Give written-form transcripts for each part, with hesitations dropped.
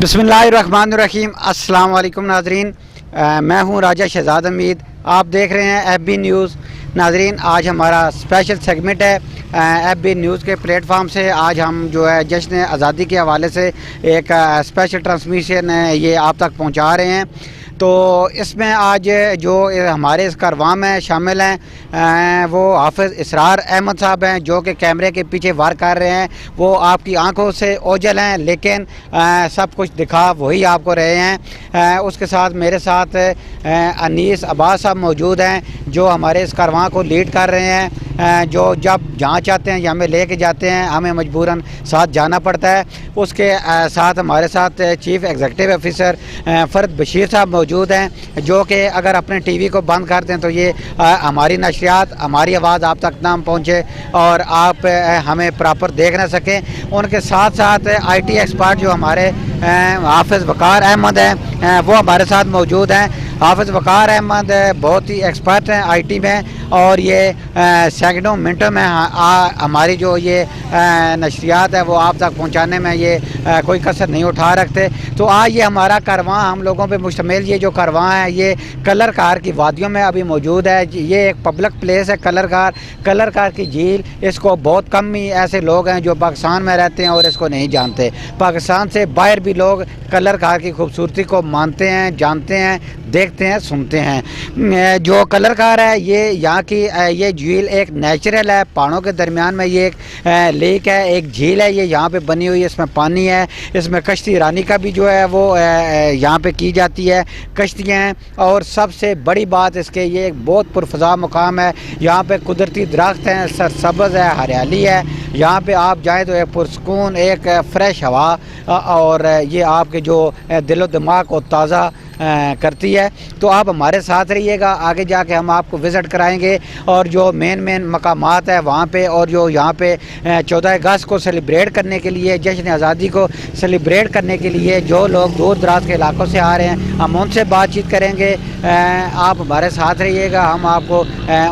बिस्मिल्लाहिर्रहमानिर्रहीम। अस्सलाम वालेकुम नाज़रीन, मैं हूं राजा शहजाद हमीद। आप देख रहे हैं FB न्यूज़। नाज़रीन, आज हमारा स्पेशल सेगमेंट है FB न्यूज़ के प्लेटफार्म से। आज हम जो है जश्न आज़ादी के हवाले से एक स्पेशल ट्रांसमिशन ये आप तक पहुंचा रहे हैं। तो इसमें आज जो हमारे इस कारवां में शामिल हैं वो हाफिज़ इसरार अहमद साहब हैं, जो कि कैमरे के पीछे वार कर रहे हैं। वो आपकी आंखों से ओझल हैं, लेकिन सब कुछ दिखा वही आपको रहे हैं। उसके साथ मेरे साथ अनीस अब्बास साहब मौजूद हैं, जो हमारे इस कारवां को लीड कर रहे हैं। जो जब जहाँ चाहते हैं हमें लेके जाते हैं, हमें मजबूरन साथ जाना पड़ता है। उसके साथ हमारे साथ चीफ़ एग्जीक्यूटिव ऑफिसर फ़रद बशीर साहब मौजूद हैं, जो कि अगर अपने TV को बंद कर दें तो ये हमारी नशरियात, हमारी आवाज़ आप तक ना पहुँचे और आप हमें प्रॉपर देख ना सकें। उनके साथ साथ IT एक्सपर्ट जो हमारे हाफिज़ वक़ार अहमद हैं, वो हमारे साथ मौजूद हैं। हाफिज़ वक़ार अहमद बहुत ही एक्सपर्ट हैं IT में, और ये सैकड़ों मिनटों में हमारी जो ये नशरियात है वो आप तक पहुंचाने में ये कोई कसर नहीं उठा रखते। तो आज ये हमारा कारवां हम लोगों पे मुश्तमिल ये जो कारवां है ये कलर कार की वादियों में अभी मौजूद है। ये एक पब्लिक प्लेस है कलर कार की झील। इसको बहुत कम ही ऐसे लोग हैं जो पाकिस्तान में रहते हैं और इसको नहीं जानते। पाकिस्तान से बाहर भी लोग कलर कार की खूबसूरती को मानते हैं, जानते हैं, देखते हैं, सुनते हैं। जो कलर कार है ये यहाँ की ये झील एक नेचुरल है। पहाड़ों के दरमियान में ये एक लेक है, एक झील है, ये यहाँ पे बनी हुई है। इसमें पानी है, इसमें कश्ती रानी का भी जो है वो यहाँ पे की जाती है, कश्तियाँ हैं। और सबसे बड़ी बात इसके ये एक बहुत पुरफज़ा मुकाम है। यहाँ पे कुदरती दरख्त हैं, सरसब्ज़ है, हरियाली है। यहाँ पे आप जाएँ तो एक पुरसकून, एक फ्रेश हवा, और ये आपके जो दिलो दिमाग को ताज़ा करती है। तो आप हमारे साथ रहिएगा, आगे जाके हम आपको विज़िट कराएंगे और जो मेन मकामात है वहाँ पे, और जो यहाँ पे 14 अगस्त को सेलिब्रेट करने के लिए, जश्न आज़ादी को सेलिब्रेट करने के लिए जो लोग दूर दराज के इलाकों से आ रहे हैं, हम उनसे बातचीत करेंगे। आप हमारे साथ रहिएगा, हम आपको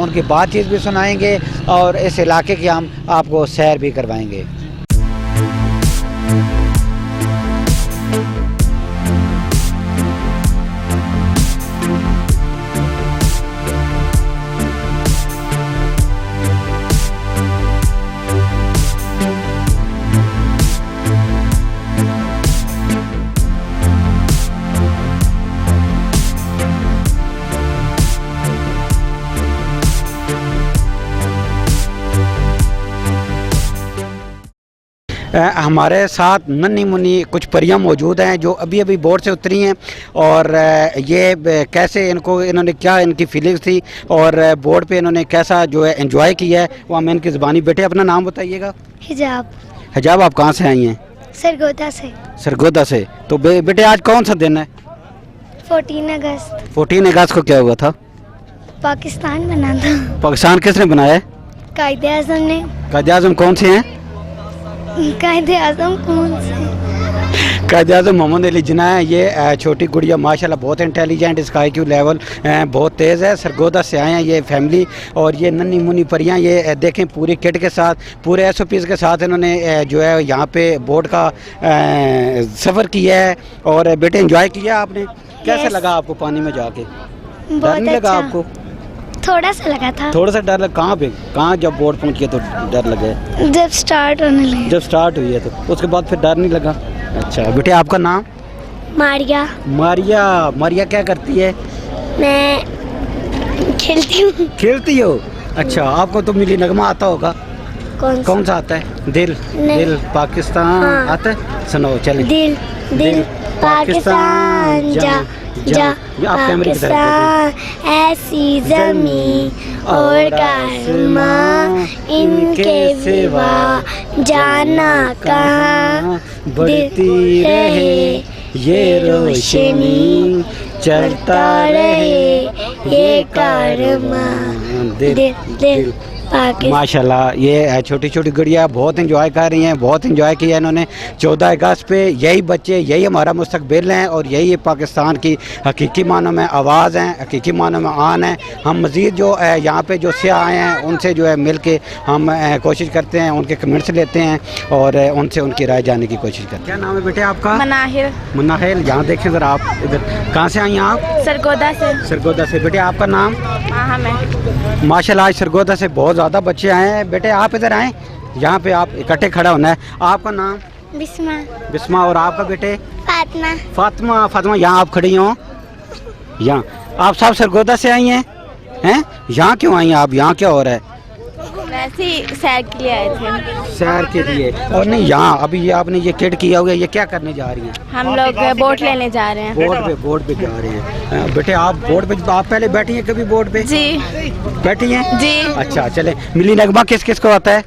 उनकी बातचीत भी सुनाएंगे और इस इलाके की हम आपको सैर भी करवाएंगे। हमारे साथ नन्ही मुन्नी कुछ परियां मौजूद हैं जो अभी अभी बोर्ड से उतरी हैं, और ये कैसे इन्होंने क्या इनकी फीलिंग्स थी और बोर्ड पे इन्होंने कैसा जो है एंजॉय किया है, वो हमें इनकी ज़बानी। बेटे अपना नाम बताइएगा। हिजाब। आप कहाँ से आई हैं? सरगोदा से। तो बेटे आज कौन सा दिन है? 14 अगस्त। 14 अगस्त को क्या हुआ था? पाकिस्तान बना था। पाकिस्तान किसने बनाया है? कायदे आज़म ने। कायदे आज़म कौन से हैं? कायदे आज़म कौन से? कायदे आज़म मोहम्मद अली जिन्ना है। ये छोटी गुड़िया माशाल्लाह बहुत इंटेलिजेंट, इसका IQ लेवल बहुत तेज़ है। सरगोदा से आए हैं ये फैमिली, और ये नन्ही मुन्नी परियां ये देखें पूरी किट के साथ, पूरे SOPs के साथ इन्होंने जो है यहाँ पे बोट का सफ़र किया है। और बेटे एंजॉय किया आपने? कैसा लगा आपको पानी में जाके? डर नहीं लगा आपको? थोड़ा सा लगा था। थोड़ा सा डर लगा? कहाँ पे? कहाँ जब बोट पहुँच गया तो डर लगा? जब स्टार्ट होने लगे। जब स्टार्ट हुई है तो उसके बाद फिर डर नहीं लगा? अच्छा बेटे आपका नाम? मारिया। मारिया क्या करती है? मैं खेलती हूँ। खेलती हो? अच्छा, आपको तो मिली नगमा आता होगा। कौन सा आता है? दिल पाकिस्तान। हाँ। आता है? सुनो चलिए। दिल पाकिस्तान जा पाकिस्तान ऐसी ज़मीं और कारमां इनके सिवा जाना कहाँ। बढ़ती रहे ये रोशनी, चलता रहे ये कारमां। दिल पाकिस्तान। माशाल्लाह, ये छोटी छोटी गुड़िया बहुत इंजॉय कर रही हैं, बहुत इंजॉय किया इन्होंने। 14 अगस्त पे यही बच्चे, यही हमारा मुस्तकबिल हैं और यही पाकिस्तान की हकीकी मानों में आवाज़ हैं, हकीकी मानों में आन है। हम मज़ीद जो यहाँ पे जो सियाह आए हैं उनसे जो है मिल के हम कोशिश करते हैं, उनके कमेंट्स लेते हैं और उनसे उनकी राय जानने की कोशिश करते हैं। क्या नाम है बेटे आपका? मनाहिर। मुन्नाहिल, यहाँ देखें ज़रा आप, इधर कहाँ से आई हैं आप? सरगोदा से। सरगोदा से। बेटे आपका नाम? हाँ मैं। माशाल्लाह, आज सरगोदा से बहुत ज़्यादा बच्चे आए हैं। बेटे आप इधर आएँ, यहाँ पे आप इकट्ठे खड़ा होना है। आपका नाम? बिस्मा। बिस्मा। और आपका बेटे? फातिमा। फातिमा। फातिमा, यहाँ आप खड़ी हो, यहाँ आप सब सरगोदा से आई हैं? यहाँ क्यों आई हैं आप? यहाँ क्या हो रहा है? वैसे ही सैर के लिए आए थे। सैर के लिए? और नहीं, यहाँ अभी ये आपने ये किट किया हुआ है, ये क्या करने जा रही हैं? हम लोग बोट लेने जा रहे हैं। बोट पे जा रहे हैं। बेटे आप बोट पे, आप पहले बैठी हैं कभी बोट पे? जी। बैठी हैं जी। अच्छा, चले। मिली नगमा किस किस को आता है?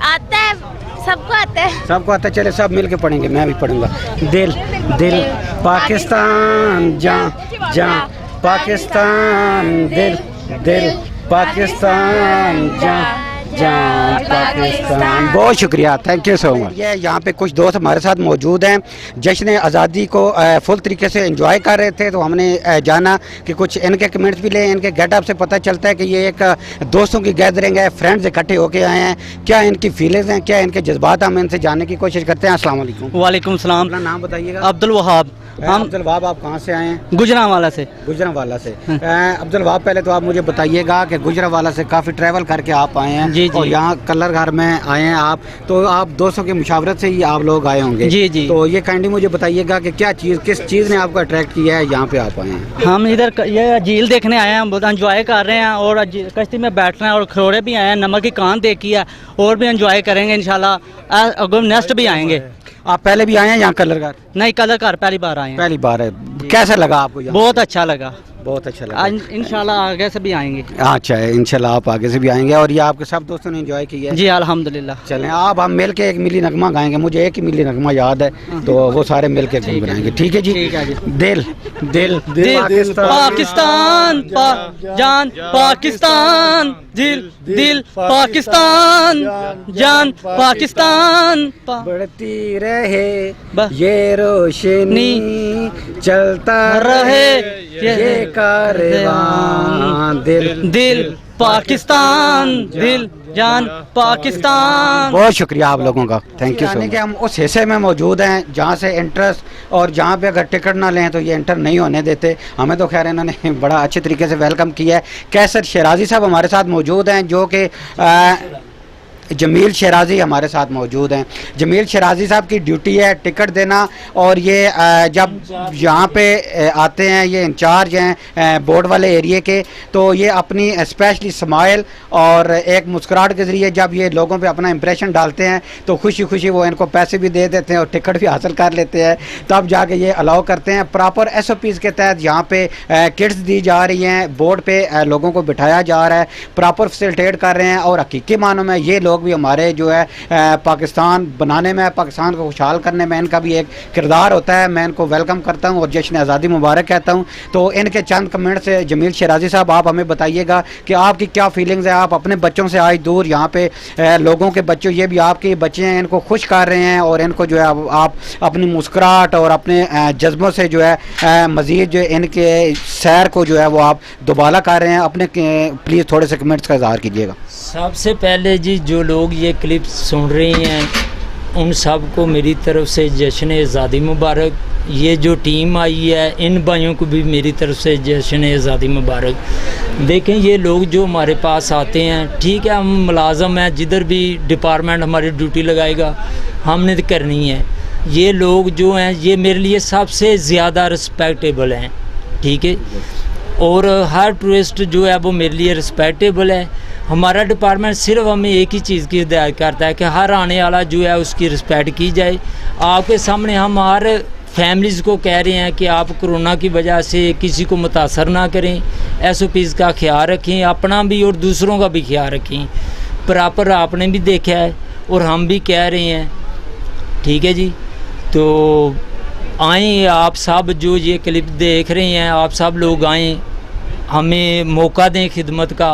आता है, सबको आता है। सबको आता है। चले सब मिल के पढ़ेंगे, मैं भी पढ़ूंगा। दिल दिल पाकिस्तान, जा जा पाकिस्तान, दिल दिल पाकिस्तान, जा जा पाकिस्तान। बहुत शुक्रिया, थैंक यू सो मच। ये यहाँ पे कुछ दोस्त हमारे साथ मौजूद हैं, जश्न आज़ादी को फुल तरीके से एंजॉय कर रहे थे, तो हमने जाना कि कुछ इनके कमेंट्स भी लें। इनके गेटअप से पता चलता है कि ये एक दोस्तों की गैदरिंग है, फ्रेंड्स इकट्ठे होके आए हैं। क्या इनकी फीलिंग्स हैं, क्या इनके जज्बात, हम इनसे जानने की कोशिश करते हैं। अस्सलाम वालेकुम। वालेकुम सलाम। अपना नाम बताइएगा। अब्दुल वहाब। हम अब्दुल वहाब, आप कहाँ से आए हैं? गुजरांवाला से। गुजरांवाला से। अब्दुल वहाब, पहले तो आप मुझे बताइएगा कि गुजरांवाला से काफ़ी ट्रैवल करके आप आए हैं। जी जी। और यहाँ कलर घर में आए हैं आप, तो आप दोस्तों की मुशावरत से ही आप लोग आए होंगे। जी जी। तो ये काइंडली मुझे बताइएगा कि क्या चीज़, किस चीज़ ने आपको अट्रैक्ट किया है, यहाँ पे आप आए हैं? हम इधर ये झील देखने आए हैं, हम बहुत एंजॉय कर रहे हैं और कश्ती में बैठ रहे हैं और खरोड़े भी आए हैं, नमक की कान देखी है और भी एंजॉय करेंगे इंशाल्लाह। अगर नेक्स्ट भी आएंगे। आप पहले भी आए हैं यहाँ कलर घर? नहीं, कलर घर पहली बार आए हैं। पहली बार है। कैसा लगा आपको यहाँ? बहुत अच्छा लगा। बहुत अच्छा लगा। इंशाल्लाह आगे से भी आएंगे। अच्छा है, इंशाल्लाह आप आगे से भी आएंगे। और ये आपके सब दोस्तों ने एंजॉय किया है? जी अल्हम्दुलिल्लाह। चलें, आप हम मिल के एक मिली नगमा गाएंगे, मुझे एक ही मिली नगमा याद है, तो वो सारे मिल के गुनगुनाएंगे। ठीक है जी? ठीक है जी। दिल दिल दिल पाकिस्तान, जान पाकिस्तान, दिल दिल पाकिस्तान, जान पाकिस्तान। बढ़ती रहे ये रोशनी, चलता रहे ये कारवां, दिल दिल पाकिस्तान, दिल जान पाकिस्तान। बहुत शुक्रिया आप लोगों का, थैंक यू सो मच। हम उस हिस्से में मौजूद हैं जहाँ से इंटरेस्ट और जहाँ पे अगर टिकट ना लें तो ये इंटर नहीं होने देते। हमें तो खैर इन्होंने बड़ा अच्छे तरीके से वेलकम किया है। कैसर शराजी साहब हमारे साथ मौजूद हैं, जो कि जमील शराजी हमारे साथ मौजूद हैं। जमील शराजी साहब की ड्यूटी है टिकट देना, और ये जब यहाँ पे आते हैं, ये इंचार्ज हैं बोर्ड वाले एरिए के, तो ये अपनी स्पेशली स्माइल और एक मुस्कुराहट के ज़रिए जब ये लोगों पे अपना इंप्रेशन डालते हैं तो खुशी खुशी वो इनको पैसे भी दे देते हैं और टिकट भी हासिल कर लेते हैं, तब जाके ये अलाउ करते हैं। प्रॉपर SOPs के तहत यहाँ पे किट्स दी जा रही हैं, बोर्ड पे लोगों को बिठाया जा रहा है, प्रॉपर फैसिलिटेट कर रहे हैं। और हकीकी मानों में ये लोग भी हमारे जो है पाकिस्तान बनाने में, पाकिस्तान को खुशहाल करने में इनका भी एक किरदार होता है। मैं इनको वेलकम करता हूँ और जश्न आज़ादी मुबारक कहता हूँ। तो इनके चंद कमेंट से जमील शराजी साहब आप हमें बताइएगा कि आपकी क्या फीलिंग्स है। आप अपने बच्चों से आज दूर, यहाँ पे लोगों के बच्चों, ये भी आपके बच्चे हैं, इनको खुश कर रहे हैं और इनको जो है आप अपनी मुस्कुराहट और अपने जज्बों से जो है मज़ीद जो इनके सैर को जो है वो आप दोबारा कर रहे हैं। अपने प्लीज़ थोड़े से कमेंट्स का इज़हार कीजिएगा। सबसे पहले जी, जो लोग ये क्लिप सुन रहे हैं उन सब को मेरी तरफ से जश्न आज़ादी मुबारक। ये जो टीम आई है इन भाइयों को भी मेरी तरफ से जश्न आज़ादी मुबारक। देखें, ये लोग जो हमारे पास आते हैं, ठीक है, हम मुलाजम हैं, जिधर भी डिपार्टमेंट हमारी ड्यूटी लगाएगा हमने तो करनी है। ये लोग जो हैं ये मेरे लिए सबसे ज़्यादा रिस्पेक्टेबल हैं, ठीक है। और हर टूरिस्ट जो है वो मेरे लिए रिस्पेक्टेबल है। हमारा डिपार्टमेंट सिर्फ हमें एक ही चीज़ की हिदायत करता है कि हर आने वाला जो है उसकी रिस्पेक्ट की जाए। आपके सामने हम हर फैमिलीज़ को कह रहे हैं कि आप कोरोना की वजह से किसी को मुतासर ना करें, SOPs का ख्याल रखें, अपना भी और दूसरों का भी ख्याल रखें। प्रॉपर आपने भी देखा है और हम भी कह रहे हैं, ठीक है जी। तो आएँ आप सब जो ये क्लिप देख रहे हैं, आप सब लोग आएँ, हमें मौका दें खिदमत का।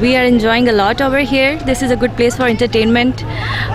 We are enjoying a lot over here. This is a good place for entertainment.